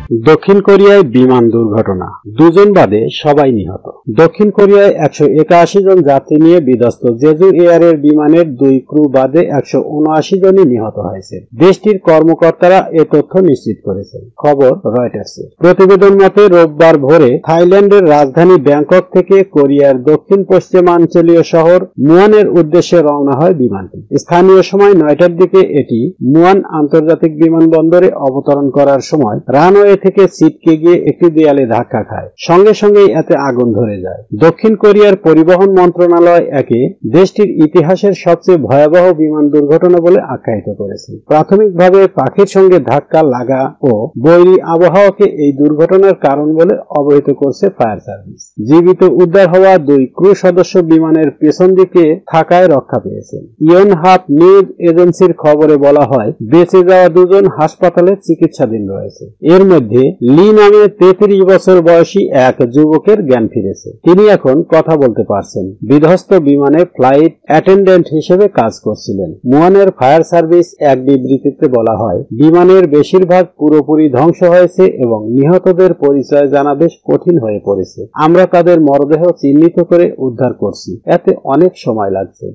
দক্ষিণ কোরিয়ায় বিমান দুর্ঘটনা, দুজন বাদে সবাই নিহত। দক্ষিণ কোরিয়ায় 181 জন যাত্রী নিয়ে বিধ্বস্ত জেজু এয়ারের বিমানের 2 ক্রু বাদে 179 জনই নিহত হয়েছে। দেশটির কর্মকর্তারা এ তথ্য নিশ্চিত করেছেন। খবর রয়টার্সের। প্রতিবেদন মতে রোববার ভোরে থাইল্যান্ডের রাজধানী ব্যাংকক থেকে কোরিয়ার দক্ষিণ পশ্চিমাঞ্চলীয় শহর মুয়ানের উদ্দেশ্যে রওনা হয় বিমানটি। স্থানীয় সময় 9টার দিকে এটি মুয়ান আন্তর্জাতিক বিমানবন্দরে অবতরণ করার সময় রানওয়ে থেকে ছিটকে গিয়ে একটি দেয়ালে ধাক্কা খায়। সঙ্গে সঙ্গেই এতে আগুন ধরে যায়। দক্ষিণ কোরিয়ার পরিবহন মন্ত্রণালয় একে দেশটির ইতিহাসের সবচেয়ে ভয়াবহ বিমান দুর্ঘটনা বলে আখ্যায়িত করেছে। প্রাথমিকভাবে পাখির সঙ্গে ধাক্কা লাগা ও বৈরী আবহাওয়াকে এই দুর্ঘটনার কারণ বলে অবহিত করছে ফায়ার সার্ভিস। জীবিত উদ্ধার হওয়া 2 ক্রু সদস্য বিমানের পেছন দিকে থাকায় রক্ষা পেয়েছেন। ইয়নহাপ নিউজ এজেন্সির খবরে বলা হয়, বেঁচে যাওয়া 2 জন হাসপাতালে চিকিৎসাধীন রয়েছে। এর মধ্যে লি নামে 33 বছর বয়সী এক যুবকের জ্ঞান ফিরেছে। তিনি এখন কথা বলতে পারছেন। বিধ্বস্ত বিমানে ফ্লাইট অ্যাটেন্ডেন্ট হিসেবে কাজ করছিলেন। মুয়ানের ফায়ার সার্ভিস এক বিবৃতিতে বলা হয়, বিমানের বেশিরভাগ পুরোপুরি ধ্বংস হয়েছে এবং নিহতদের পরিচয় জানা বেশ কঠিন হয়ে পড়েছে। আমরা তাদের মরদেহ চিহ্নিত করে উদ্ধার করছি। এতে অনেক সময় লাগছে।